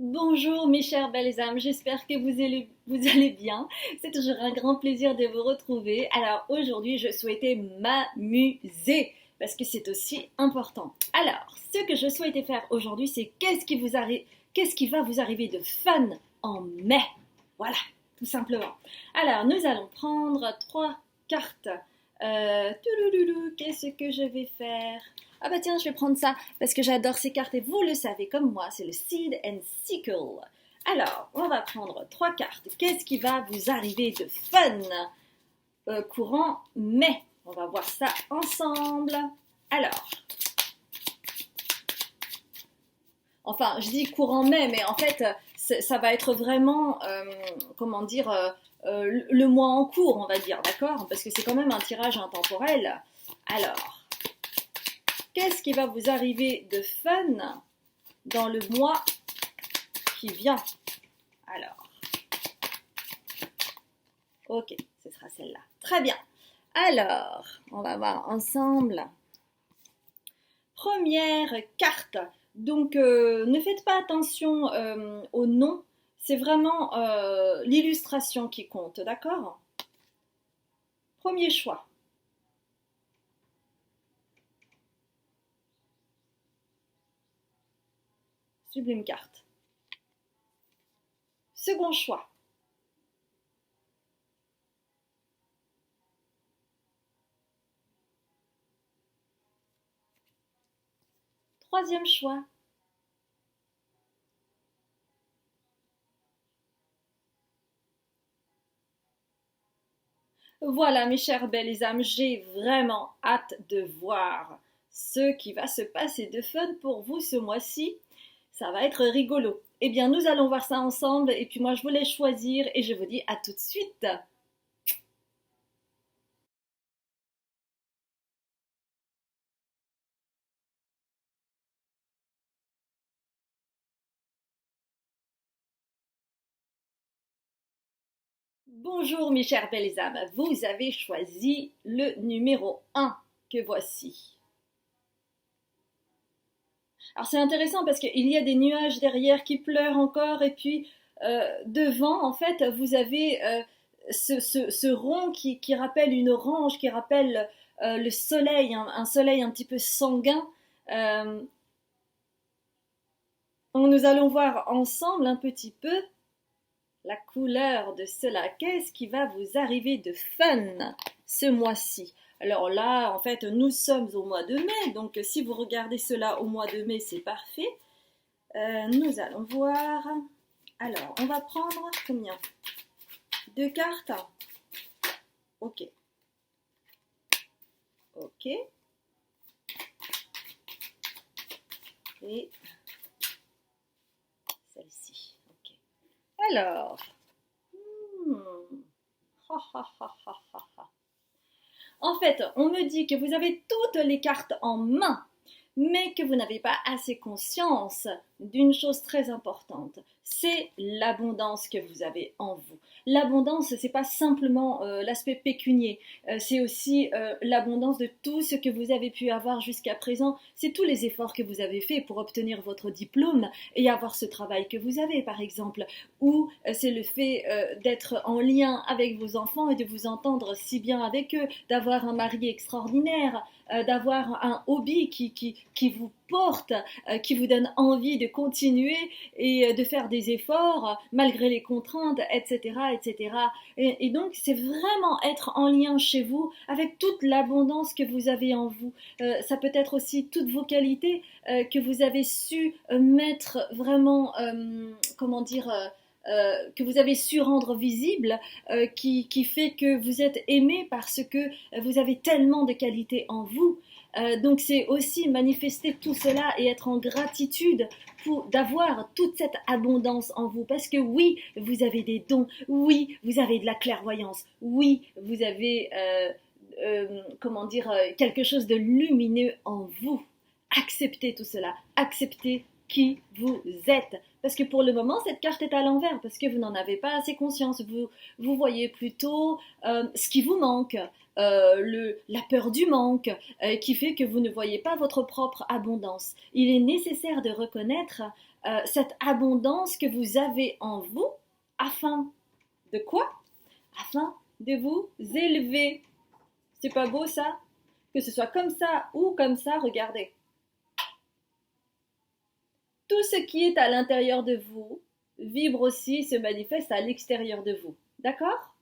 Bonjour mes chères belles âmes, j'espère que vous allez bien. C'est toujours un grand plaisir de vous retrouver. Alors aujourd'hui, je souhaitais m'amuser parce que c'est aussi important. Alors, ce que je souhaitais faire aujourd'hui, c'est qu'est-ce qui va vous arriver de fun en mai. Voilà, tout simplement. Alors, nous allons prendre trois cartes. Qu'est-ce que je vais faire? Ah bah tiens, je vais prendre ça parce que j'adore ces cartes et vous le savez comme moi, c'est le Seed and Sickle. Alors, on va prendre trois cartes. Qu'est-ce qui va vous arriver de fun courant mai? On va voir ça ensemble. Alors, enfin, je dis courant mai, mais en fait, ça va être vraiment, comment dire, le mois en cours, on va dire, d'accord? Parce que c'est quand même un tirage intemporel. Alors, qu'est-ce qui va vous arriver de fun dans le mois qui vient? Alors, ok, ce sera celle-là. Très bien. Alors, on va voir ensemble. Première carte. Donc, ne faites pas attention au nom. C'est vraiment l'illustration qui compte, d'accord? Premier choix. Sublime carte. Second choix. Troisième choix. Voilà, mes chères belles âmes, j'ai vraiment hâte de voir ce qui va se passer de fun pour vous ce mois-ci. Ça va être rigolo. Eh bien, nous allons voir ça ensemble et puis moi, je vous laisse choisir et je vous dis à tout de suite. Bonjour, mes chères belles âmes. Vous avez choisi le numéro un que voici. Alors, c'est intéressant parce qu'il y a des nuages derrière qui pleurent encore et puis devant, en fait, vous avez ce rond qui rappelle une orange, qui rappelle le soleil, un soleil un petit peu sanguin. Euh, Nous allons voir ensemble un petit peu la couleur de cela. Qu'est-ce qui va vous arriver de fun ce mois-ci? Alors là, en fait, nous sommes au mois de mai, donc si vous regardez cela au mois de mai, c'est parfait. Nous allons voir. Alors, on va prendre combien? Deux cartes. Ok. Ok. Et celle-ci. Ok. Alors. Hmm. Ha, ha, ha, ha, ha, ha. En fait, on me dit que vous avez toutes les cartes en main, mais que vous n'avez pas assez conscience d'une chose très importante. C'est l'abondance que vous avez en vous. L'abondance, c'est pas simplement l'aspect pécunier, c'est aussi l'abondance de tout ce que vous avez pu avoir jusqu'à présent. C'est tous les efforts que vous avez faits pour obtenir votre diplôme et avoir ce travail que vous avez, par exemple. Ou c'est le fait d'être en lien avec vos enfants et de vous entendre si bien avec eux, d'avoir un mari extraordinaire, d'avoir un hobby qui vous porte, qui vous donne envie de continuer et de faire des efforts malgré les contraintes, etc. etc. Et donc, c'est vraiment être en lien chez vous avec toute l'abondance que vous avez en vous. Ça peut être aussi toutes vos qualités que vous avez su mettre vraiment, comment dire, que vous avez su rendre visible, qui fait que vous êtes aimé parce que vous avez tellement de qualités en vous. Donc c'est aussi manifester tout cela et être en gratitude pour d'avoir toute cette abondance en vous. Parce que oui, vous avez des dons, oui, vous avez de la clairvoyance, oui, vous avez, comment dire, quelque chose de lumineux en vous. Acceptez tout cela, acceptez qui vous êtes. Parce que pour le moment, cette carte est à l'envers, parce que vous n'en avez pas assez conscience. Vous voyez plutôt ce qui vous manque, la peur du manque, qui fait que vous ne voyez pas votre propre abondance. Il est nécessaire de reconnaître cette abondance que vous avez en vous afin de quoi? Afin de vous élever. C'est pas beau ça? Que ce soit comme ça ou comme ça, regardez. Tout ce qui est à l'intérieur de vous vibre aussi, se manifeste à l'extérieur de vous. D'accord?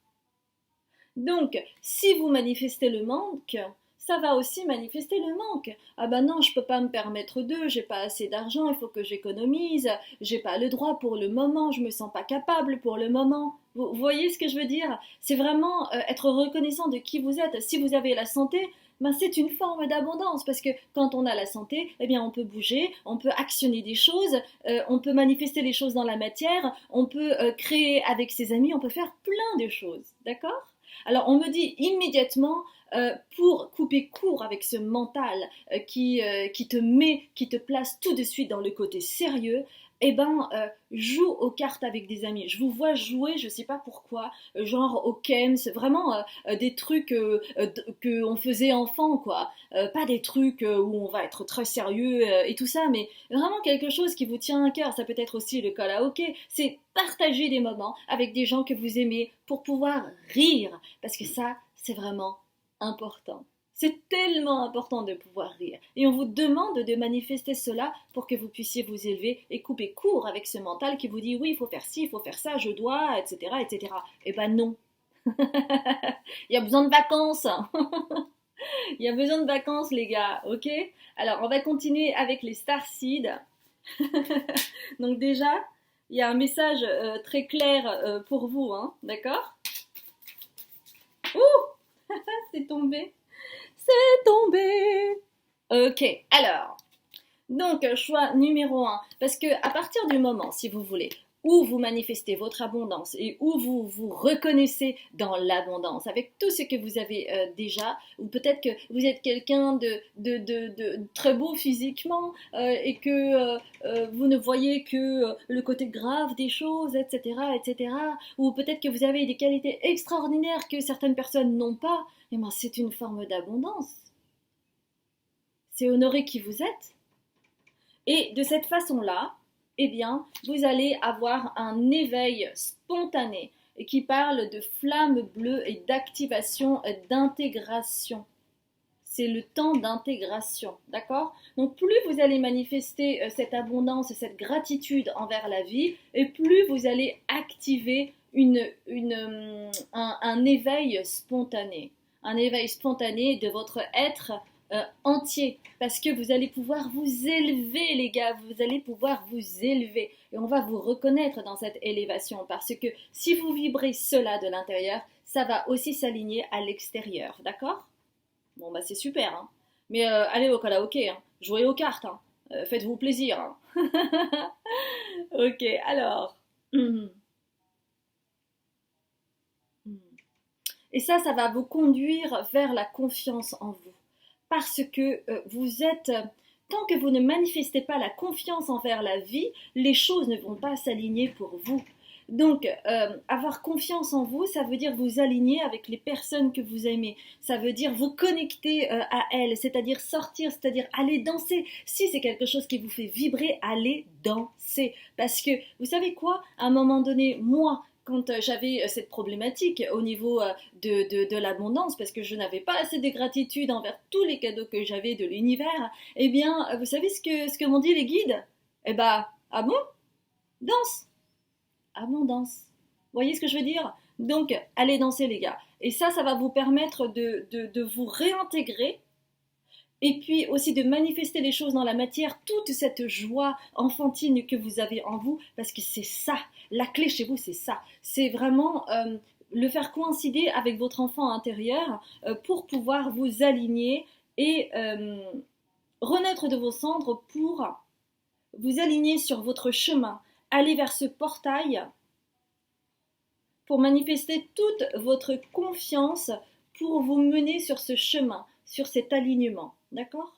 Donc, si vous manifestez le manque, ça va aussi manifester le manque. Ah ben non, je peux pas me permettre d'eux, j'ai pas assez d'argent, il faut que j'économise, j'ai pas le droit pour le moment, je me sens pas capable pour le moment. Vous voyez ce que je veux dire? C'est vraiment être reconnaissant de qui vous êtes. Si vous avez la santé, ben c'est une forme d'abondance parce que quand on a la santé, eh bien on peut bouger, on peut actionner des choses, on peut manifester les choses dans la matière, on peut créer avec ses amis, on peut faire plein de choses, d'accord? Alors on me dit immédiatement pour couper court avec ce mental qui te met, qui te place tout de suite dans le côté sérieux, eh ben, joue aux cartes avec des amis. Je vous vois jouer, je sais pas pourquoi, genre au Kems, vraiment des trucs que on faisait enfant, quoi. Pas des trucs où on va être très sérieux et tout ça, mais vraiment quelque chose qui vous tient à cœur. Ça peut être aussi le karaoké. C'est partager des moments avec des gens que vous aimez pour pouvoir rire, parce que ça, c'est vraiment important. C'est tellement important de pouvoir rire. Et on vous demande de manifester cela pour que vous puissiez vous élever et couper court avec ce mental qui vous dit oui, il faut faire ci, il faut faire ça, je dois, etc. etc. Eh ben non. Il y a besoin de vacances. Il y a besoin de vacances, les gars, ok? Alors, on va continuer avec les starseeds. Donc déjà, il y a un message très clair pour vous, hein, d'accord? Ouh, c'est tombé. C'est tombé. Ok, alors, donc choix numéro un, parce que à partir du moment, si vous voulez, où vous manifestez votre abondance et où vous vous reconnaissez dans l'abondance avec tout ce que vous avez déjà, ou peut-être que vous êtes quelqu'un de très beau physiquement et que vous ne voyez que le côté grave des choses, etc., etc., ou peut-être que vous avez des qualités extraordinaires que certaines personnes n'ont pas, et ben c'est une forme d'abondance. C'est honorer qui vous êtes. Et de cette façon-là, eh bien, vous allez avoir un éveil spontané qui parle de flamme bleue et d'activation, d'intégration. C'est le temps d'intégration, d'accord? Donc plus vous allez manifester cette abondance, cette gratitude envers la vie, et plus vous allez activer un éveil spontané. Un éveil spontané de votre être entier, parce que vous allez pouvoir vous élever, les gars, vous allez pouvoir vous élever, et on va vous reconnaître dans cette élévation, parce que si vous vibrez cela de l'intérieur, ça va aussi s'aligner à l'extérieur, d'accord? Bon bah c'est super, hein. Mais allez au karaoké, hein. Jouez aux cartes, hein. Faites-vous plaisir, hein. Ok, alors. Et ça va vous conduire vers la confiance en vous. Parce que vous êtes, tant que vous ne manifestez pas la confiance envers la vie, les choses ne vont pas s'aligner pour vous. Donc, avoir confiance en vous, ça veut dire vous aligner avec les personnes que vous aimez. Ça veut dire vous connecter à elles, c'est-à-dire sortir, c'est-à-dire aller danser. Si c'est quelque chose qui vous fait vibrer, allez danser. Parce que, vous savez quoi? À un moment donné, moi, quand j'avais cette problématique au niveau de l'abondance, parce que je n'avais pas assez de gratitude envers tous les cadeaux que j'avais de l'univers, eh bien, vous savez ce que m'ont dit les guides? Eh ben, ah bon? Danse! Abondance. Vous voyez ce que je veux dire? Donc, allez danser, les gars. Et ça va vous permettre de vous réintégrer et puis aussi de manifester les choses dans la matière, toute cette joie enfantine que vous avez en vous, parce que c'est ça, la clé chez vous, c'est ça. C'est vraiment le faire coïncider avec votre enfant intérieur pour pouvoir vous aligner et renaître de vos cendres pour vous aligner sur votre chemin, aller vers ce portail pour manifester toute votre confiance pour vous mener sur ce chemin, sur cet alignement. D'accord?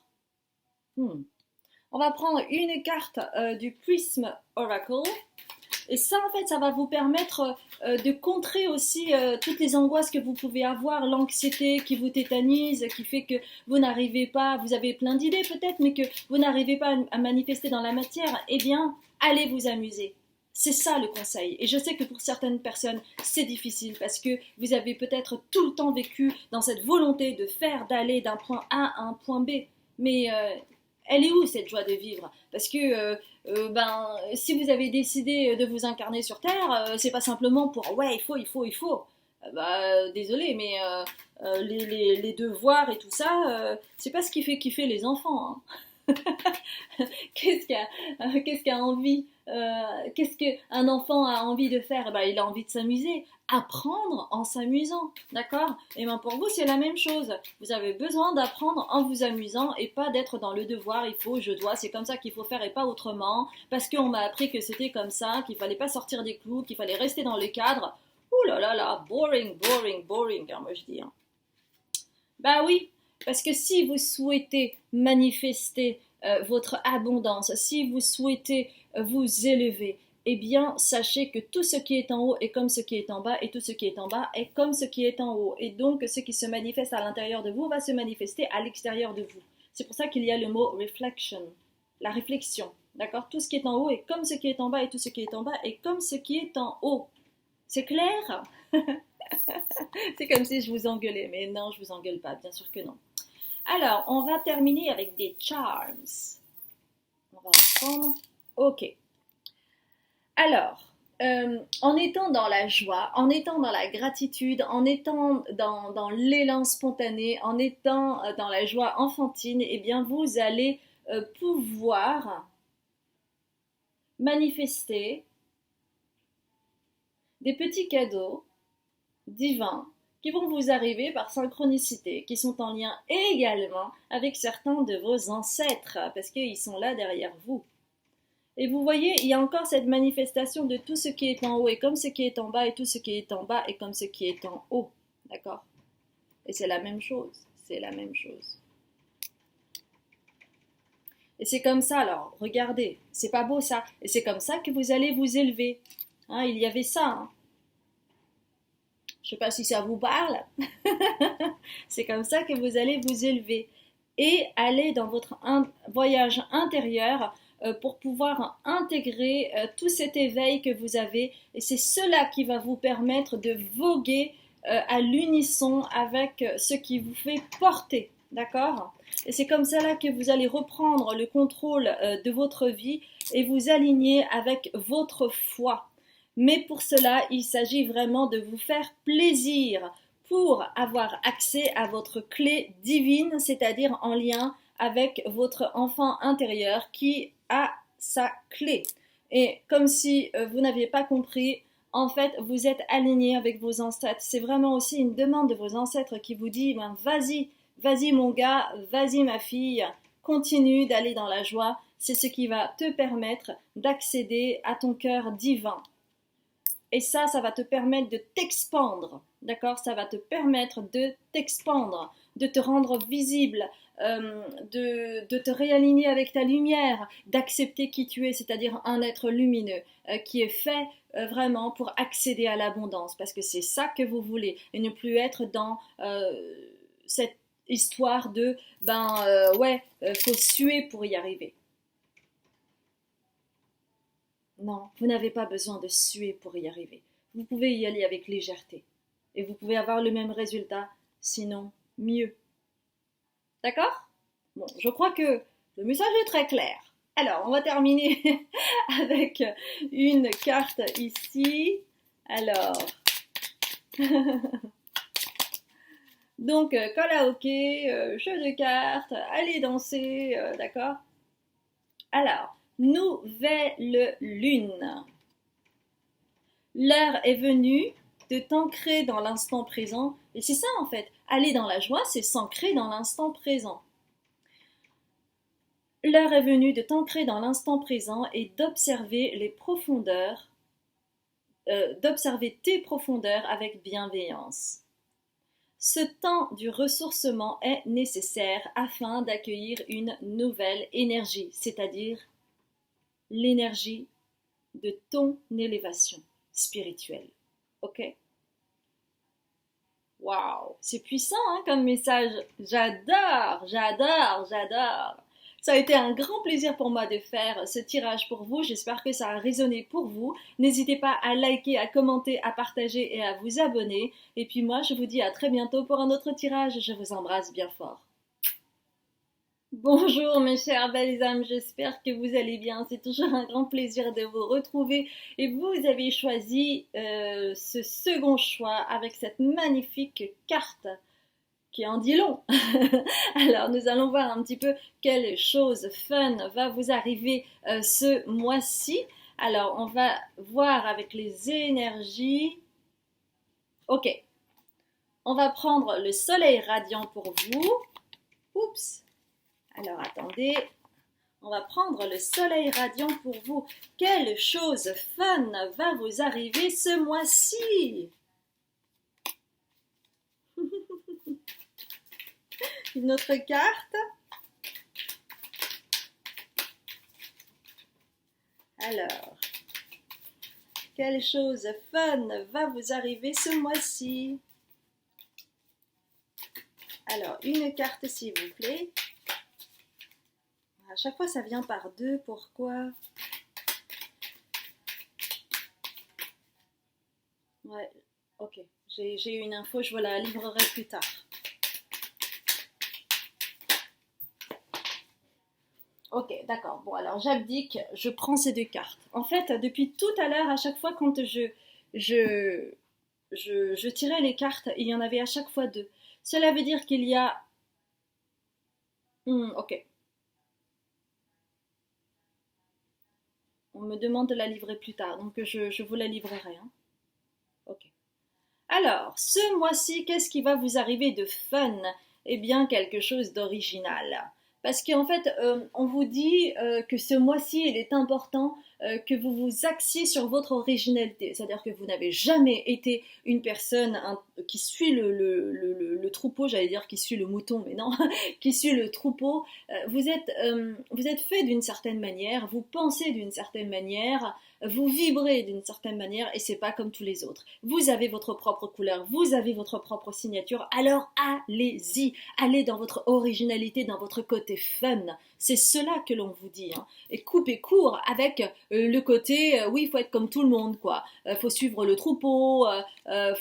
On va prendre une carte du Prism Oracle Et ça, en fait, ça va vous permettre de contrer aussi toutes les angoisses que vous pouvez avoir, l'anxiété qui vous tétanise, qui fait que vous n'arrivez pas, vous avez plein d'idées peut-être, mais que vous n'arrivez pas à manifester dans la matière. Eh bien, allez vous amuser. C'est ça le conseil. Et je sais que pour certaines personnes, c'est difficile parce que vous avez peut-être tout le temps vécu dans cette volonté de faire, d'aller d'un point A à un point B. Mais elle est où cette joie de vivre? Parce que si vous avez décidé de vous incarner sur Terre, c'est pas simplement pour ouais, il faut. Désolé, mais les devoirs et tout ça, c'est pas ce qui fait kiffer les enfants. Hein. Qu'est-ce qu'a envie qu'est-ce qu'un enfant a envie de faire? Il a envie de s'amuser, apprendre en s'amusant, d'accord? Et bien pour vous c'est la même chose, vous avez besoin d'apprendre en vous amusant et pas d'être dans le devoir, il faut, je dois, c'est comme ça qu'il faut faire et pas autrement, parce qu'on m'a appris que c'était comme ça, qu'il fallait pas sortir des clous, qu'il fallait rester dans le cadre. Ouh là là là, boring, boring, boring, hein, moi je dis. Hein. Bah oui, parce que si vous souhaitez manifester votre abondance, si vous souhaitez vous élever, eh bien, sachez que tout ce qui est en haut est comme ce qui est en bas, et tout ce qui est en bas est comme ce qui est en haut. Et donc, ce qui se manifeste à l'intérieur de vous va se manifester à l'extérieur de vous. C'est pour ça qu'il y a le mot reflection, la réflexion. D'accord? Tout ce qui est en haut est comme ce qui est en bas, et tout ce qui est en bas est comme ce qui est en haut. C'est clair? C'est comme si je vous engueulais, mais non, je vous engueule pas, bien sûr que non. Alors, on va terminer avec des charms. On va en prendre. Ok. Alors, en étant dans la joie, en étant dans la gratitude, en étant dans l'élan spontané, en étant dans la joie enfantine, eh bien, vous allez pouvoir manifester des petits cadeaux divins qui vont vous arriver par synchronicité, qui sont en lien également avec certains de vos ancêtres, parce qu'ils sont là derrière vous. Et vous voyez, il y a encore cette manifestation de tout ce qui est en haut et comme ce qui est en bas, et tout ce qui est en bas et comme ce qui est en haut. D'accord? Et c'est la même chose. C'est la même chose. Et c'est comme ça, alors, regardez, c'est pas beau ça. Et c'est comme ça que vous allez vous élever. Hein, il y avait ça. Hein. Je ne sais pas si ça vous parle. C'est comme ça que vous allez vous élever et aller dans votre voyage intérieur pour pouvoir intégrer tout cet éveil que vous avez. Et c'est cela qui va vous permettre de voguer à l'unisson avec ce qui vous fait porter. D'accord? Et c'est comme ça là que vous allez reprendre le contrôle de votre vie et vous aligner avec votre foi. Mais pour cela, il s'agit vraiment de vous faire plaisir pour avoir accès à votre clé divine, c'est-à-dire en lien avec votre enfant intérieur qui a sa clé. Et comme si vous n'aviez pas compris, en fait, vous êtes aligné avec vos ancêtres. C'est vraiment aussi une demande de vos ancêtres qui vous dit, ben, vas-y, vas-y mon gars, vas-y ma fille, continue d'aller dans la joie. C'est ce qui va te permettre d'accéder à ton cœur divin. Et ça va te permettre de t'expandre, d'accord? Ça va te permettre de t'expandre, de te rendre visible, de te réaligner avec ta lumière, d'accepter qui tu es, c'est-à-dire un être lumineux qui est fait vraiment pour accéder à l'abondance, parce que c'est ça que vous voulez, et ne plus être dans cette histoire de, faut suer pour y arriver. Non, vous n'avez pas besoin de suer pour y arriver. Vous pouvez y aller avec légèreté. Et vous pouvez avoir le même résultat, sinon mieux. D'accord? Bon, je crois que le message est très clair. Alors, on va terminer avec une carte ici. Alors, donc, karaoké, jeu de cartes, allez danser, d'accord? Alors, nouvelle lune. L'heure est venue de t'ancrer dans l'instant présent. Et c'est ça en fait. Aller dans la joie, c'est s'ancrer dans l'instant présent. L'heure est venue de t'ancrer dans l'instant présent et d'observer les profondeurs, d'observer tes profondeurs avec bienveillance. Ce temps du ressourcement est nécessaire afin d'accueillir une nouvelle énergie, c'est-à-dire l'énergie de ton élévation spirituelle. Ok? Waouh, c'est puissant hein, comme message. J'adore, j'adore, j'adore. Ça a été un grand plaisir pour moi de faire ce tirage pour vous. J'espère que ça a résonné pour vous. N'hésitez pas à liker, à commenter, à partager et à vous abonner. Et puis moi, je vous dis à très bientôt pour un autre tirage. Je vous embrasse bien fort. Bonjour mes chères belles âmes, j'espère que vous allez bien. C'est toujours un grand plaisir de vous retrouver et vous avez choisi ce second choix avec cette magnifique carte qui en dit long. Alors nous allons voir un petit peu quelle chose fun va vous arriver ce mois-ci. Alors on va voir avec les énergies. Ok, on va prendre le soleil radiant pour vous. Oups. Alors attendez, on va prendre le soleil radiant pour vous. Quelle chose fun va vous arriver ce mois-ci? Une autre carte. Alors, quelle chose fun va vous arriver ce mois-ci? Alors, une carte s'il vous plaît. À chaque fois, ça vient par deux. Pourquoi? Ouais, ok. J'ai une info, je vous la livrerai plus tard. Ok, d'accord. Bon, alors j'abdique, je prends ces deux cartes. En fait, depuis tout à l'heure, à chaque fois quand je, je tirais les cartes, il y en avait à chaque fois deux. Cela veut dire qu'il y a... ok. On me demande de la livrer plus tard, donc je vous la livrerai. Hein. Ok. Alors, ce mois-ci, qu'est-ce qui va vous arriver de fun? Eh bien, quelque chose d'original. Parce qu'en fait, on vous dit que ce mois-ci, il est important que vous vous axiez sur votre originalité. C'est-à-dire que vous n'avez jamais été une personne qui suit le troupeau, j'allais dire qui suit le mouton, mais non, qui suit le troupeau. Vous êtes fait d'une certaine manière, vous pensez d'une certaine manière, vous vibrez d'une certaine manière et c'est pas comme tous les autres. Vous avez votre propre couleur, vous avez votre propre signature, alors allez-y, allez dans votre originalité, dans votre côté fun. C'est cela que l'on vous dit. Hein. Et coupez court avec le côté, oui, il faut être comme tout le monde, quoi. Faut suivre le troupeau,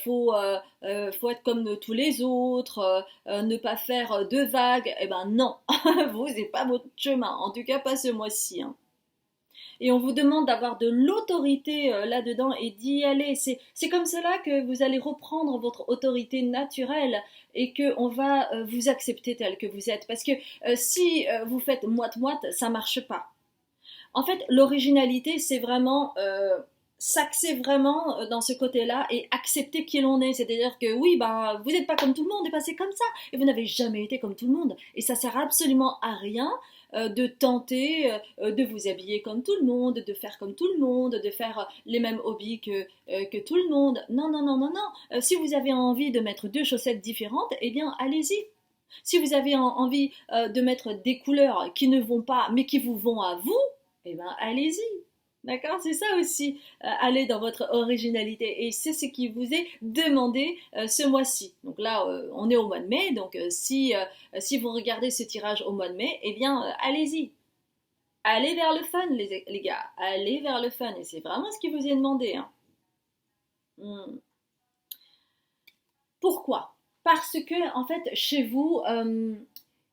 faut être comme tous les autres, ne pas faire de vagues. Eh ben non, vous n'êtes pas votre chemin, en tout cas pas ce mois-ci. Hein. Et on vous demande d'avoir de l'autorité là-dedans et d'y aller. C'est comme cela que vous allez reprendre votre autorité naturelle et qu'on va vous accepter tel que vous êtes. Parce que si vous faites moite-moite, ça marche pas. En fait, l'originalité, c'est vraiment s'axer vraiment dans ce côté-là et accepter qui l'on est. C'est-à-dire que oui, ben, vous n'êtes pas comme tout le monde et passez comme ça. Et vous n'avez jamais été comme tout le monde. Et ça sert absolument à rien de tenter de vous habiller comme tout le monde, de faire comme tout le monde, de faire les mêmes hobbies que tout le monde. Non, non, non, non, non. Si vous avez envie de mettre deux chaussettes différentes, eh bien, allez-y. Si vous avez envie de mettre des couleurs qui ne vont pas, mais qui vous vont à vous, eh bien, allez-y. D'accord? C'est ça aussi, aller dans votre originalité. Et c'est ce qui vous est demandé ce mois-ci. Donc là, on est au mois de mai. Donc si vous regardez ce tirage au mois de mai, eh bien, allez-y. Allez vers le fun, les gars. Allez vers le fun. Et c'est vraiment ce qui vous est demandé. Hein. Hmm. Pourquoi? Parce que, en fait, chez vous,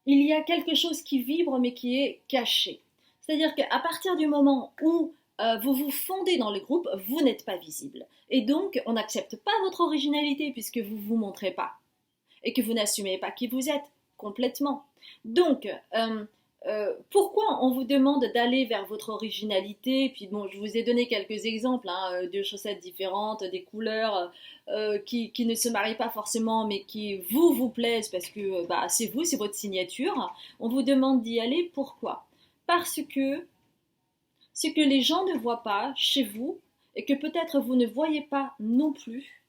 il y a quelque chose qui vibre mais qui est caché. C'est-à-dire qu'à partir du moment où vous vous fondez dans le groupe, vous n'êtes pas visible. Et donc, on n'accepte pas votre originalité puisque vous ne vous montrez pas et que vous n'assumez pas qui vous êtes complètement. Donc, pourquoi on vous demande d'aller vers votre originalité? Puis bon, je vous ai donné quelques exemples hein, de chaussettes différentes, des couleurs qui ne se marient pas forcément, mais qui vous plaisent parce que bah, c'est vous, c'est votre signature. On vous demande d'y aller. Pourquoi? Parce que ce que les gens ne voient pas chez vous et que peut-être vous ne voyez pas non plus.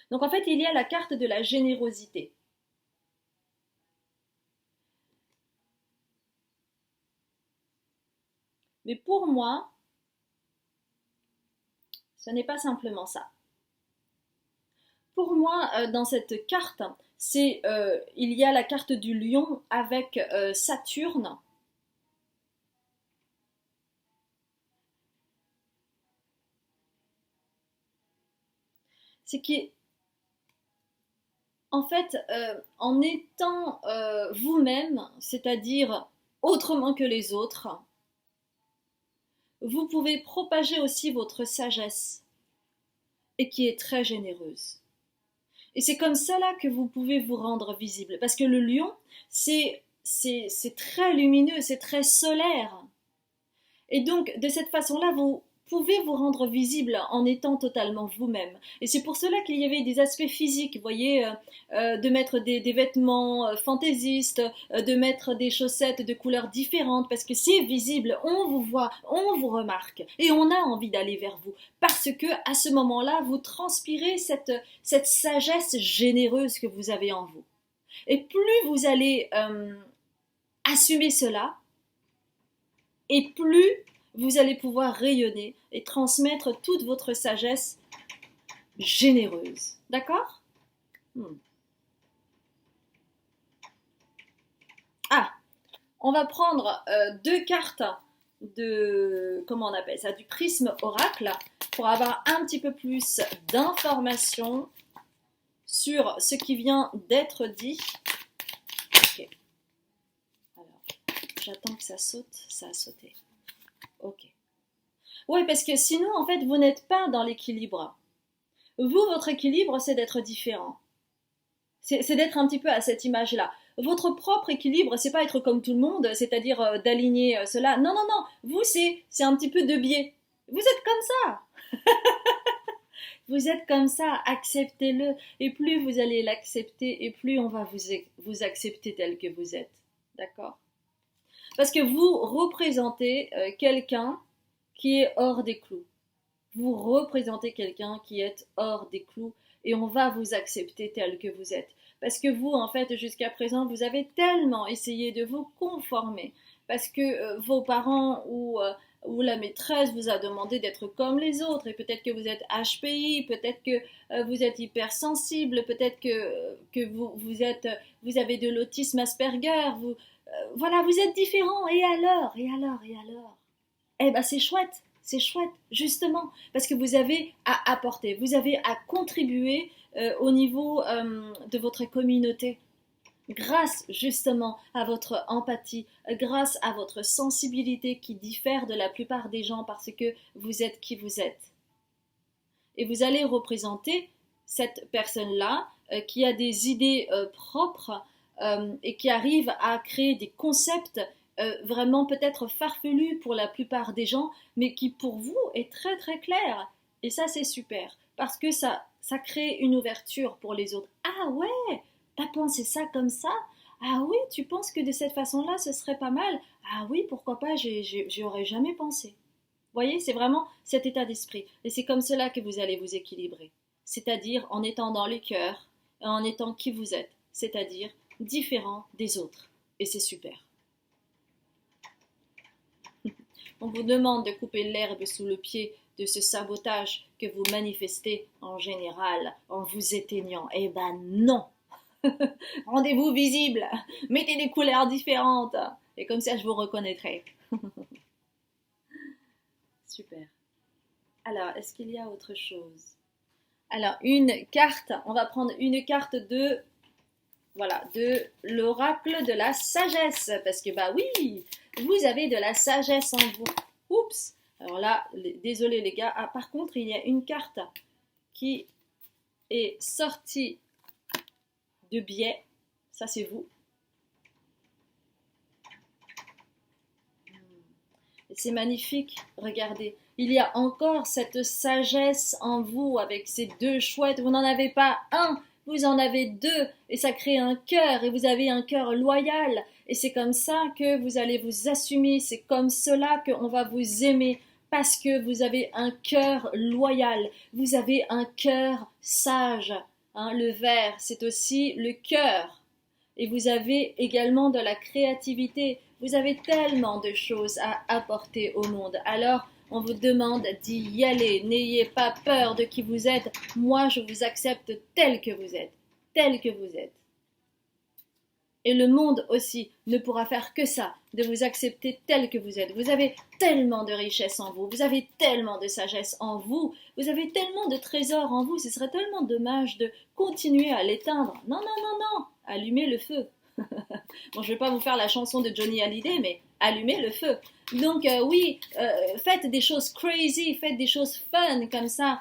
Donc en fait, il y a la carte de la générosité. Mais pour moi, ce n'est pas simplement ça. Pour moi, dans cette carte, il y a la carte du lion avec Saturne. C'est qu'en fait, en étant vous-même, c'est-à-dire autrement que les autres, vous pouvez propager aussi votre sagesse et qui est très généreuse. Et c'est comme ça là que vous pouvez vous rendre visible. Parce que le lion, c'est très lumineux, c'est très solaire. Et donc, de cette façon-là, vous pouvez vous rendre visible en étant totalement vous-même. Et c'est pour cela qu'il y avait des aspects physiques, vous voyez, de mettre des vêtements fantaisistes, de mettre des chaussettes de couleurs différentes, parce que c'est visible, on vous voit, on vous remarque, et on a envie d'aller vers vous, parce que à ce moment-là, vous transpirez cette sagesse généreuse que vous avez en vous. Et plus vous allez assumer cela, et plus vous allez pouvoir rayonner et transmettre toute votre sagesse généreuse. D'accord? Ah, on va prendre deux cartes de, comment on appelle ça, du prisme oracle pour avoir un petit peu plus d'informations sur ce qui vient d'être dit. Ok. Alors, j'attends que ça saute. Ça a sauté. Ok. Oui, parce que sinon, en fait, vous n'êtes pas dans l'équilibre. Vous, votre équilibre, c'est d'être différent. C'est d'être un petit peu à cette image-là. Votre propre équilibre, c'est pas être comme tout le monde, c'est-à-dire d'aligner cela. Non, non, non. Vous, c'est un petit peu de biais. Vous êtes comme ça. Vous êtes comme ça. Acceptez-le. Et plus vous allez l'accepter, et plus on va vous accepter tel que vous êtes. D'accord? Parce que vous représentez quelqu'un qui est hors des clous. Vous représentez quelqu'un qui est hors des clous et on va vous accepter tel que vous êtes. Parce que vous, en fait, jusqu'à présent, vous avez tellement essayé de vous conformer. Parce que vos parents ou la maîtresse vous a demandé d'être comme les autres. Et peut-être que vous êtes HPI, peut-être que vous êtes hypersensible, peut-être que vous avez de l'autisme Asperger. Voilà, vous êtes différent. Et alors? Et alors? Et alors? Eh ben c'est chouette, justement, parce que vous avez à apporter, vous avez à contribuer au niveau de votre communauté, grâce justement à votre empathie, grâce à votre sensibilité qui diffère de la plupart des gens parce que vous êtes qui vous êtes. Et vous allez représenter cette personne-là qui a des idées propres et qui arrive à créer des concepts vraiment peut-être farfelus pour la plupart des gens, mais qui pour vous est très très clair. Et ça c'est super, parce que ça crée une ouverture pour les autres. Ah ouais, t'as pensé ça comme ça? Ah oui, tu penses que de cette façon-là ce serait pas mal? Ah oui, pourquoi pas, j'y aurais jamais pensé. Vous voyez, c'est vraiment cet état d'esprit. Et c'est comme cela que vous allez vous équilibrer. C'est-à-dire en étant dans le cœur, et en étant qui vous êtes, c'est-à-dire différent des autres. Et c'est super. On vous demande de couper l'herbe sous le pied de ce sabotage que vous manifestez en général en vous éteignant. Eh ben non. Rendez-vous visible. Mettez des couleurs différentes. Et comme ça, je vous reconnaîtrai. Super. Alors, est-ce qu'il y a autre chose? Alors, une carte. On va prendre une carte de... Voilà, de l'oracle de la sagesse. Parce que, bah oui, vous avez de la sagesse en vous. Oups. Alors là, désolé les gars. Ah, par contre, il y a une carte qui est sortie de biais. Ça, c'est vous. Et c'est magnifique. Regardez. Il y a encore cette sagesse en vous avec ces deux chouettes. Vous n'en avez pas un, vous en avez deux. Et ça crée un cœur. Et vous avez un cœur loyal. Et c'est comme ça que vous allez vous assumer. C'est comme cela qu'on va vous aimer. Parce que vous avez un cœur loyal. Vous avez un cœur sage. Hein, le vert, c'est aussi le cœur. Et vous avez également de la créativité. Vous avez tellement de choses à apporter au monde. Alors, on vous demande d'y aller. N'ayez pas peur de qui vous êtes. Moi, je vous accepte tel que vous êtes. Tel que vous êtes. Et le monde aussi ne pourra faire que ça, de vous accepter tel que vous êtes. Vous avez tellement de richesse en vous, vous avez tellement de sagesse en vous, vous avez tellement de trésors en vous, ce serait tellement dommage de continuer à l'éteindre. Non, non, non, non, allumez le feu. Bon, je ne vais pas vous faire la chanson de Johnny Hallyday, mais allumez le feu. Donc oui, faites des choses crazy, faites des choses fun comme ça.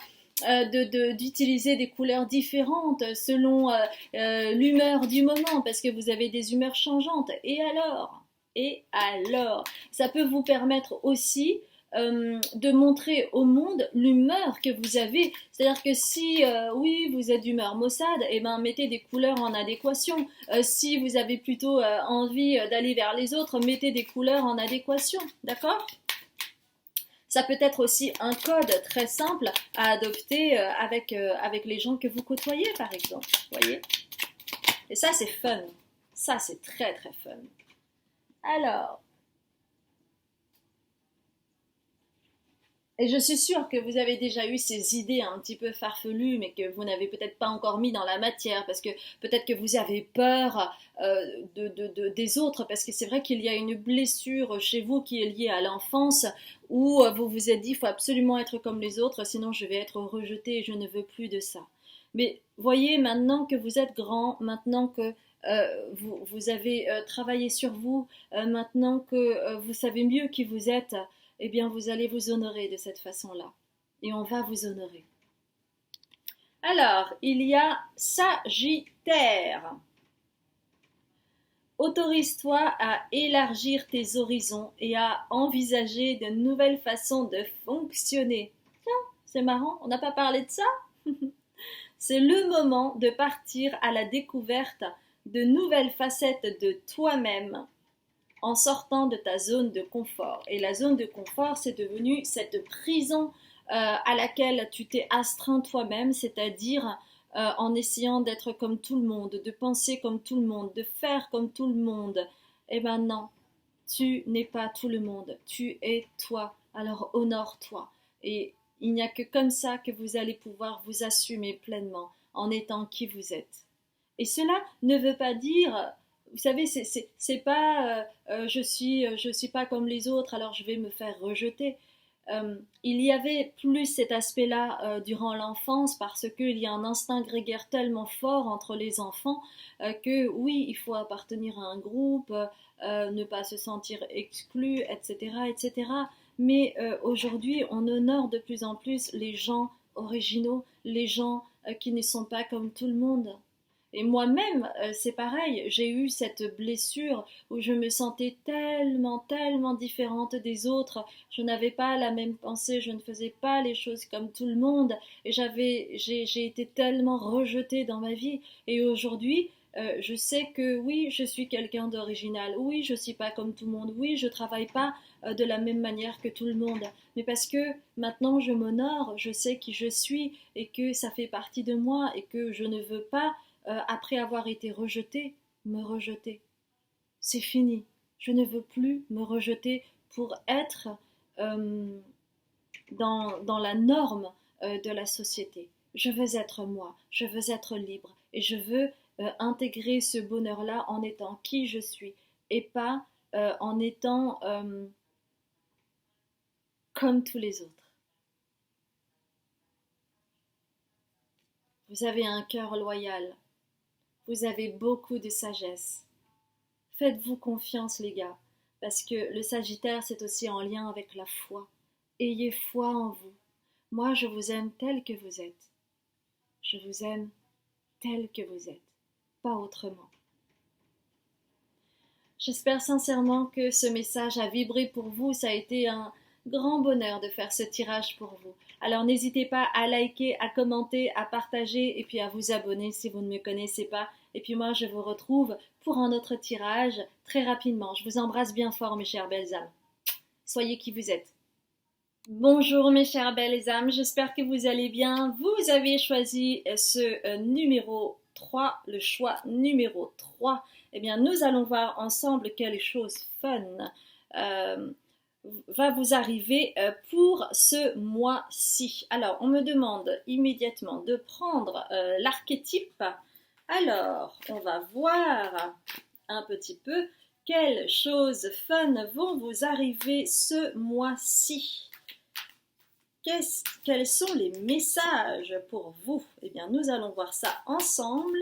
D'utiliser des couleurs différentes selon l'humeur du moment, parce que vous avez des humeurs changeantes. Et alors, ça peut vous permettre aussi de montrer au monde l'humeur que vous avez. C'est-à-dire que si, oui, vous êtes d'humeur maussade, eh ben, mettez des couleurs en adéquation. Si vous avez plutôt envie d'aller vers les autres, mettez des couleurs en adéquation. D'accord ? Ça peut être aussi un code très simple à adopter avec les gens que vous côtoyez, par exemple. Voyez ? Et ça, c'est fun. Ça, c'est très, très fun. Alors, et je suis sûre que vous avez déjà eu ces idées un petit peu farfelues, mais que vous n'avez peut-être pas encore mis dans la matière, parce que peut-être que vous avez peur des autres, parce que c'est vrai qu'il y a une blessure chez vous qui est liée à l'enfance, où vous vous êtes dit, il faut absolument être comme les autres, sinon je vais être rejeté et je ne veux plus de ça. Mais voyez, maintenant que vous êtes grand, maintenant que vous avez travaillé sur vous, maintenant que vous savez mieux qui vous êtes, eh bien vous allez vous honorer de cette façon-là. Et on va vous honorer. Alors, il y a Sagittaire. Autorise-toi à élargir tes horizons et à envisager de nouvelles façons de fonctionner. Tiens, c'est marrant, on n'a pas parlé de ça. C'est le moment de partir à la découverte de nouvelles facettes de toi-même en sortant de ta zone de confort. Et la zone de confort, c'est devenu cette prison à laquelle tu t'es astreint toi-même, c'est-à-dire en essayant d'être comme tout le monde, de penser comme tout le monde, de faire comme tout le monde. Eh ben non, tu n'es pas tout le monde, tu es toi, alors honore-toi. Et il n'y a que comme ça que vous allez pouvoir vous assumer pleinement en étant qui vous êtes. Et cela ne veut pas dire, vous savez, c'est pas je suis pas comme les autres, alors je vais me faire rejeter. Il y avait plus cet aspect-là durant l'enfance parce qu'il y a un instinct grégaire tellement fort entre les enfants que oui, il faut appartenir à un groupe, ne pas se sentir exclu, etc., etc. Mais aujourd'hui, on honore de plus en plus les gens originaux, les gens qui ne sont pas comme tout le monde. Et moi-même, c'est pareil, j'ai eu cette blessure où je me sentais tellement, tellement différente des autres. Je n'avais pas la même pensée, je ne faisais pas les choses comme tout le monde. Et j'ai été tellement rejetée dans ma vie. Et aujourd'hui, je sais que oui, je suis quelqu'un d'original. Oui, je ne suis pas comme tout le monde. Oui, je ne travaille pas de la même manière que tout le monde. Mais parce que maintenant je m'honore, je sais qui je suis et que ça fait partie de moi et que je ne veux pas après avoir été rejetée, me rejeter. C'est fini. Je ne veux plus me rejeter pour être euh, dans la norme de la société. Je veux être moi, je veux être libre et je veux intégrer ce bonheur-là en étant qui je suis et pas en étant comme tous les autres. Vous avez un cœur loyal, vous avez beaucoup de sagesse. Faites-vous confiance, les gars, parce que le Sagittaire, c'est aussi en lien avec la foi. Ayez foi en vous. Moi, je vous aime tel que vous êtes. Je vous aime tel que vous êtes, pas autrement. J'espère sincèrement que ce message a vibré pour vous. Ça a été un grand bonheur de faire ce tirage pour vous. Alors n'hésitez pas à liker, à commenter, à partager et puis à vous abonner si vous ne me connaissez pas. Et puis moi, je vous retrouve pour un autre tirage très rapidement. Je vous embrasse bien fort, mes chères belles âmes. Soyez qui vous êtes. Bonjour mes chères belles âmes, j'espère que vous allez bien. Vous avez choisi ce numéro 3, le choix numéro 3. eh bien, nous allons voir ensemble quelle chose fun euh, va vous arriver pour ce mois-ci. Alors, on me demande immédiatement de prendre l'archétype. Alors, on va voir un petit peu quelles choses fun vont vous arriver ce mois-ci. Quels sont les messages pour vous? Eh bien, nous allons voir ça ensemble.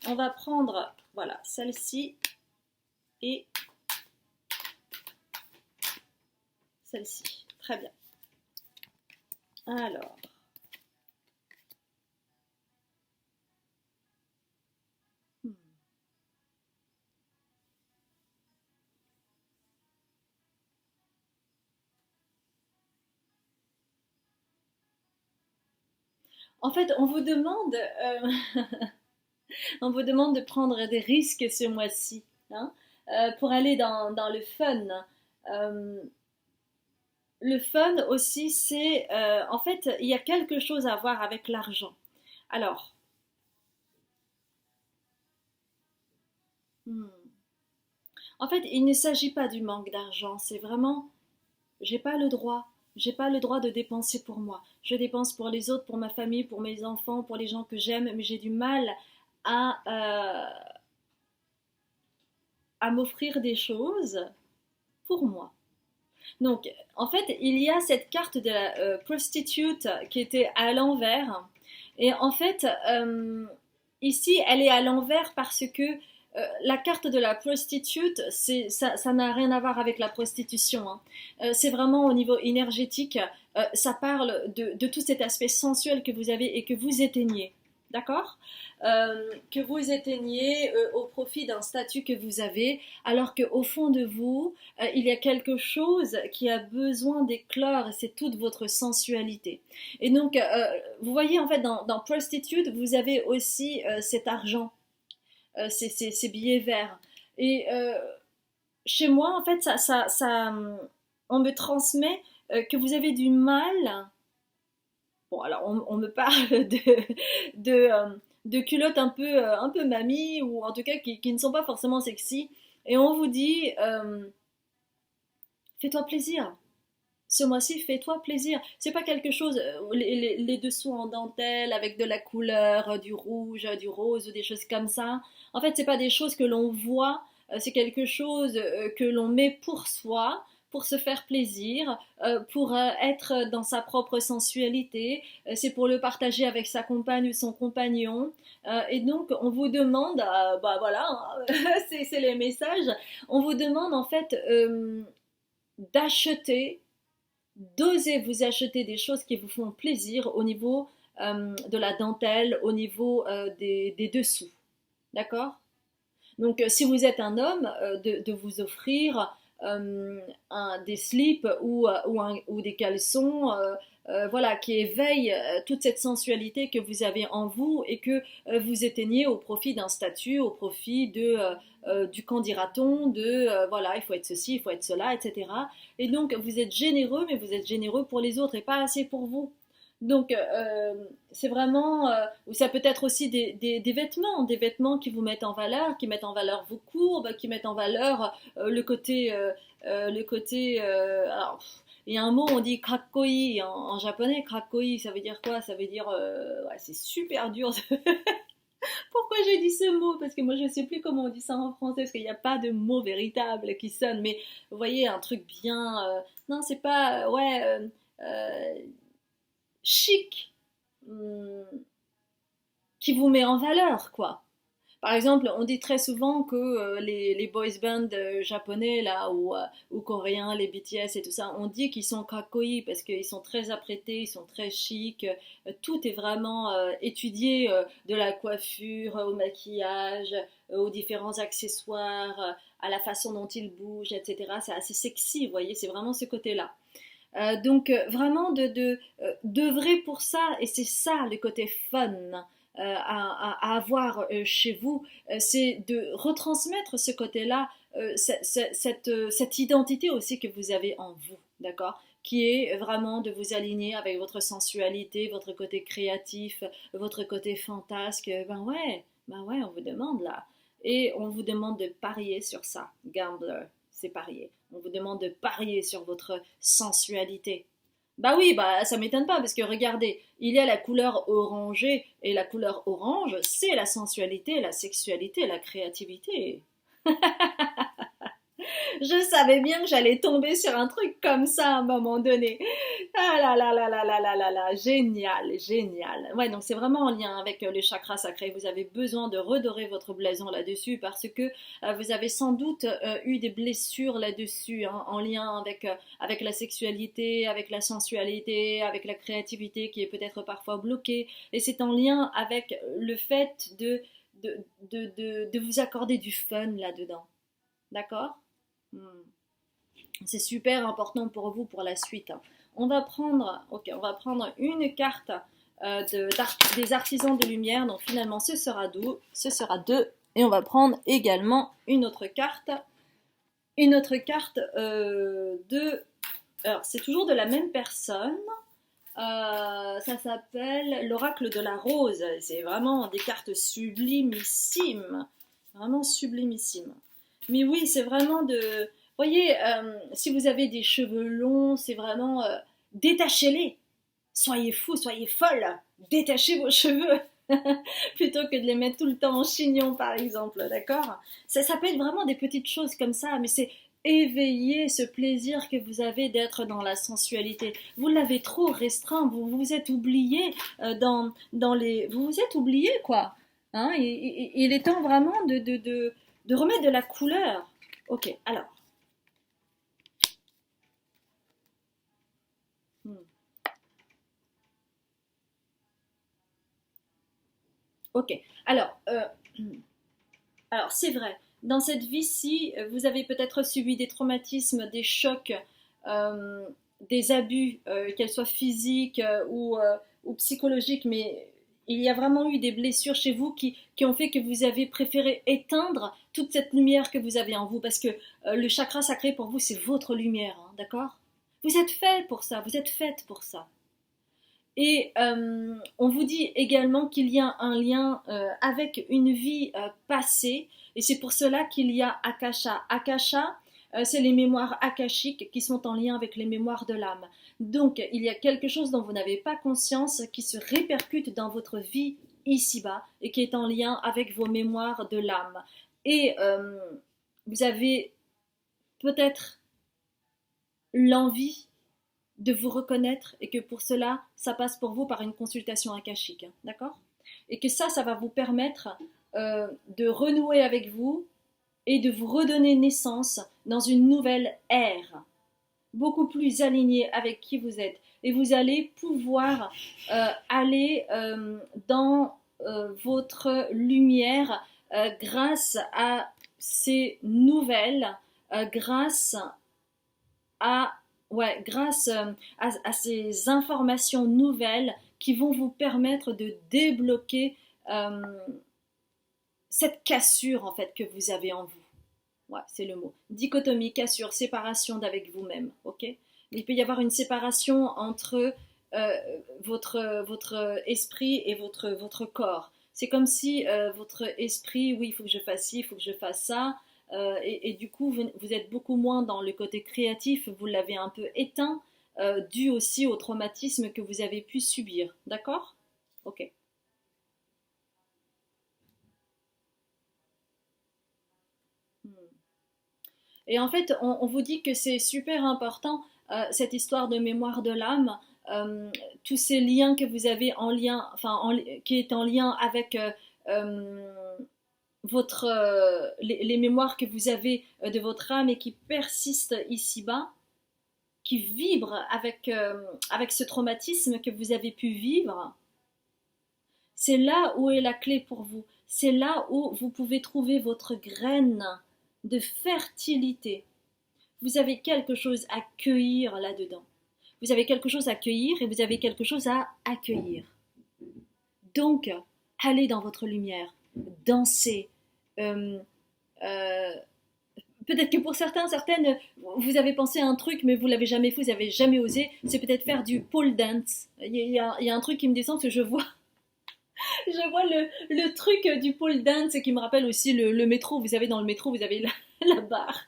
On va prendre, voilà, celle-ci et celle-ci. Très bien. Alors. En fait, on vous demande de prendre des risques ce mois-ci, hein, pour aller dans le fun. Euh, le fun aussi, c'est, en fait, il y a quelque chose à voir avec l'argent. Alors, hmm, en fait, il ne s'agit pas du manque d'argent, c'est vraiment, j'ai pas le droit. J'ai pas le droit de dépenser pour moi. Je dépense pour les autres, pour ma famille, pour mes enfants, pour les gens que j'aime, mais j'ai du mal à, à m'offrir des choses pour moi. Donc, en fait, il y a cette carte de la prostitute qui était à l'envers. Et en fait, ici, elle est à l'envers parce que la carte de la prostitute, ça n'a rien à voir avec la prostitution, hein. C'est vraiment au niveau énergétique. Ça parle de tout cet aspect sensuel que vous avez et que vous éteignez. D'accord? Que vous éteignez au profit d'un statut que vous avez, alors qu'au fond de vous, il y a quelque chose qui a besoin d'éclore et c'est toute votre sensualité. Et donc, vous voyez, en fait, dans Prostitute, vous avez aussi cet argent, ces billets verts. Et chez moi, en fait, on me transmet que vous avez du mal. Bon, alors on me parle de, de culottes un peu mamie, ou en tout cas qui ne sont pas forcément sexy. Et on vous dit, fais-toi plaisir. Ce mois-ci, fais-toi plaisir. C'est pas quelque chose, les dessous en dentelle avec de la couleur, du rouge, du rose ou des choses comme ça. En fait, c'est pas des choses que l'on voit, c'est quelque chose que l'on met pour soi, pour se faire plaisir, pour être dans sa propre sensualité. C'est pour le partager avec sa compagne ou son compagnon. Et donc, on vous demande, bah voilà, hein, c'est les messages. On vous demande en fait d'acheter, d'oser vous acheter des choses qui vous font plaisir au niveau de la dentelle, au niveau des dessous. D'accord? Donc, si vous êtes un homme, de vous offrir des slips ou des caleçons, voilà, qui éveillent toute cette sensualité que vous avez en vous et que vous éteignez au profit d'un statut, au profit du qu'en dira-t-on, voilà, il faut être ceci, il faut être cela, etc. Et donc, vous êtes généreux, mais vous êtes généreux pour les autres et pas assez pour vous. Donc, c'est vraiment, ou ça peut être aussi des vêtements qui vous mettent en valeur, qui mettent en valeur vos courbes, qui mettent en valeur le côté, alors, il y a un mot, on dit krakkoi en japonais. Krakkoi, ça veut dire quoi? Ça veut dire, ouais, c'est super dur. Pourquoi j'ai dit ce mot? Parce que moi, je ne sais plus comment on dit ça en français, parce qu'il n'y a pas de mot véritable qui sonne. Mais vous voyez, un truc bien, non, c'est pas, ouais. Chic, qui vous met en valeur, quoi. Par exemple, on dit très souvent que les boys bands japonais là ou coréens, les BTS et tout ça, on dit qu'ils sont kakoi parce qu'ils sont très apprêtés, ils sont très chics. Tout est vraiment étudié, de la coiffure au maquillage, aux différents accessoires, à la façon dont ils bougent, etc. C'est assez sexy, vous voyez, c'est vraiment ce côté-là. Donc vraiment d'œuvrer pour ça, et c'est ça le côté fun à avoir chez vous, c'est de retransmettre ce côté-là, cette identité aussi que vous avez en vous, d'accord, qui est vraiment de vous aligner avec votre sensualité, votre côté créatif, votre côté fantasque. Ben ouais, on vous demande là. Et on vous demande de parier sur ça. Gambler, c'est parier. On vous demande de parier sur votre sensualité. Bah oui, bah ça m'étonne pas parce que regardez, il y a la couleur orangée et la couleur orange, c'est la sensualité, la sexualité, la créativité. Je savais bien que j'allais tomber sur un truc comme ça à un moment donné. Ah là là là là là là là là, génial, génial. Ouais, donc c'est vraiment en lien avec le chakra sacré. Vous avez besoin de redorer votre blason là-dessus parce que vous avez sans doute eu des blessures là-dessus, hein, en lien avec la sexualité, avec la sensualité, avec la créativité qui est peut-être parfois bloquée. Et c'est en lien avec le fait de vous accorder du fun là-dedans. D'accord? Hmm. C'est super important pour vous pour la suite. On va prendre une carte des artisans de lumière. Donc finalement, ce sera deux. Et on va prendre également une autre carte de. Alors c'est toujours de la même personne. Ça s'appelle l'oracle de la rose. C'est vraiment des cartes sublimissimes, vraiment sublimissimes. Mais oui, c'est vraiment de. Voyez, si vous avez des cheveux longs, c'est vraiment détachez-les. Soyez fous, soyez folles. Détachez vos cheveux plutôt que de les mettre tout le temps en chignon, par exemple, d'accord? Ça peut être vraiment des petites choses comme ça, mais c'est éveiller ce plaisir que vous avez d'être dans la sensualité. Vous l'avez trop restreint, vous vous êtes oublié dans les... Vous vous êtes oublié, quoi. Hein, il est temps vraiment de remettre de la couleur. Ok, alors. Hmm. Ok, alors, alors c'est vrai, dans cette vie-ci, vous avez peut-être subi des traumatismes, des chocs, euh, des abus, qu'elles soient physiques ou psychologiques, mais il y a vraiment eu des blessures chez vous qui ont fait que vous avez préféré éteindre toute cette lumière que vous avez en vous, parce que le chakra sacré pour vous, c'est votre lumière, hein, d'accord? Vous êtes fait pour ça, vous êtes faite pour ça. Et on vous dit également qu'il y a un lien avec une vie passée, et c'est pour cela qu'il y a Akasha. Akasha, c'est les mémoires akashiques qui sont en lien avec les mémoires de l'âme. Donc, il y a quelque chose dont vous n'avez pas conscience qui se répercute dans votre vie ici-bas et qui est en lien avec vos mémoires de l'âme. Et vous avez peut-être l'envie de vous reconnaître et que pour cela, ça passe pour vous par une consultation akashique, hein, d'accord? Et que ça va vous permettre de renouer avec vous et de vous redonner naissance dans une nouvelle ère, beaucoup plus alignée avec qui vous êtes. Et vous allez pouvoir aller dans votre lumière grâce à ces nouvelles, grâce à grâce à ces informations nouvelles qui vont vous permettre de débloquer euh, cette cassure en fait que vous avez en vous. Ouais, c'est le mot. Dichotomie, cassure, séparation d'avec vous-même. Ok? Il peut y avoir une séparation entre euh, votre esprit et votre corps. C'est comme si votre esprit, oui, il faut que je fasse ci, il faut que je fasse ça. Et du coup, vous êtes beaucoup moins dans le côté créatif, vous l'avez un peu éteint, dû aussi au traumatisme que vous avez pu subir. D'accord? Ok. Hmm. Et en fait, on vous dit que c'est super important, cette histoire de mémoire de l'âme, euh, tous ces liens que vous avez en lien, qui est en lien avec euh, les mémoires que vous avez de votre âme et qui persistent ici-bas, qui vibrent avec ce traumatisme que vous avez pu vivre. C'est là où est la clé pour vous. C'est là où vous pouvez trouver votre graine de fertilité. Vous avez quelque chose à cueillir là-dedans. Vous avez quelque chose à cueillir et vous avez quelque chose à accueillir. Donc, allez dans votre lumière, dansez. Euh, euh, Peut-être que pour certaines, vous avez pensé à un truc, mais vous l'avez jamais fait, vous n'avez jamais osé. C'est peut-être faire du pole dance. Il y a un truc qui me descend, parce que Je vois le truc du pole dance qui me rappelle aussi le métro. Vous savez, dans le métro, vous avez la barre.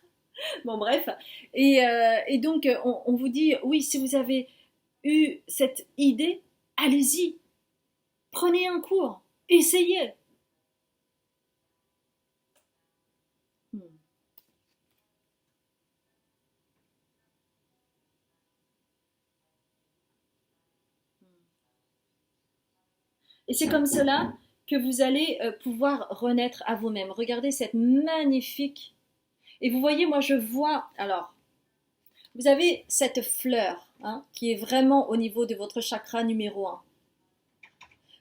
Bon, bref. Et donc, on vous dit, oui, si vous avez eu cette idée, allez-y, prenez un cours, essayez. Hmm. Et c'est comme cela que vous allez pouvoir renaître à vous-même. Regardez cette magnifique. Et vous voyez, moi je vois, alors, vous avez cette fleur hein, qui est vraiment au niveau de votre chakra numéro un.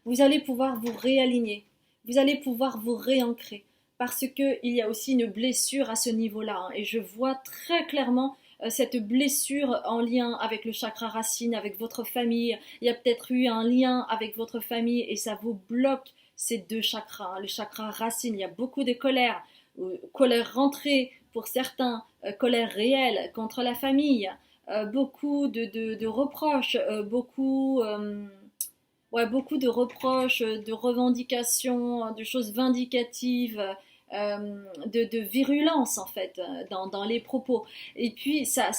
Vous allez pouvoir vous réaligner, vous allez pouvoir vous réancrer, parce qu'il y a aussi une blessure à ce niveau-là. Hein, et je vois très clairement cette blessure en lien avec le chakra racine, avec votre famille. Il y a peut-être eu un lien avec votre famille et ça vous bloque ces deux chakras. Hein. Le chakra racine, il y a beaucoup de colère, colère rentrée pour certains, colère réelle contre la famille, beaucoup de reproches, ouais, beaucoup de reproches, de revendications, de choses vindicatives, de virulence en fait dans les propos. Et puis ça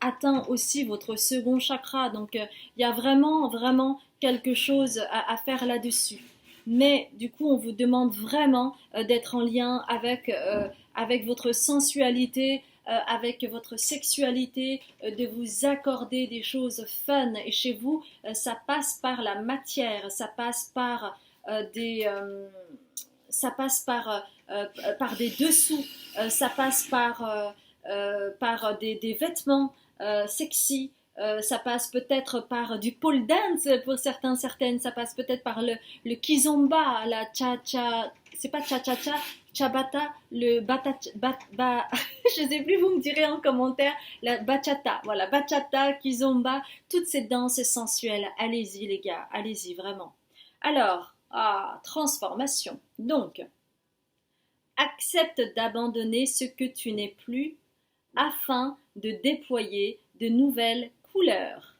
atteint aussi votre second chakra. Donc il y a vraiment quelque chose à faire là-dessus. Mais du coup, on vous demande vraiment d'être en lien avec votre sensualité, avec votre sexualité, de vous accorder des choses fun. Et chez vous, ça passe par la matière, ça passe par des... ça passe par des dessous, ça passe par des vêtements sexy, ça passe peut-être par du pole dance pour certains, certaines, ça passe peut-être par le kizomba, la cha-cha, c'est pas cha-cha-cha, chabata, le je sais plus, vous me direz en commentaire, la bachata, voilà, bachata, kizomba, toutes ces danses sensuelles, allez-y les gars, allez-y vraiment. Alors, transformation. Donc, accepte d'abandonner ce que tu n'es plus afin de déployer de nouvelles couleurs.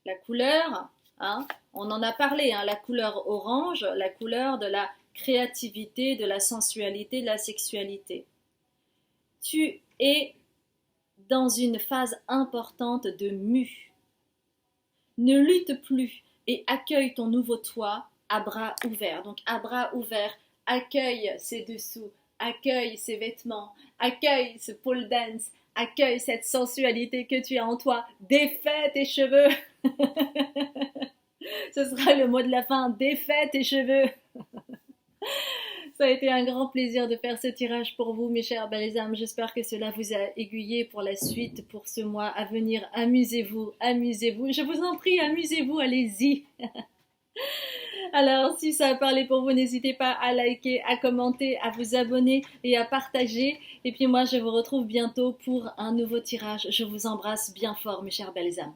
La couleur, hein, on en a parlé, hein, la couleur orange, la couleur de la créativité, de la sensualité, de la sexualité. Tu es dans une phase importante de mue. Ne lutte plus et accueille ton nouveau toi à bras ouverts. Donc à bras ouverts, accueille ces dessous, accueille ces vêtements, accueille ce pole dance, accueille cette sensualité que tu as en toi, défais tes cheveux. Ce sera le mot de la fin, défais tes cheveux. Ça a été un grand plaisir de faire ce tirage pour vous, mes chers belles âmes. J'espère que cela vous a aiguillé pour la suite, pour ce mois à venir. Amusez-vous, amusez-vous. Je vous en prie, amusez-vous, allez-y. Alors, si ça a parlé pour vous, n'hésitez pas à liker, à commenter, à vous abonner et à partager. Et puis moi, je vous retrouve bientôt pour un nouveau tirage. Je vous embrasse bien fort, mes chères belles âmes.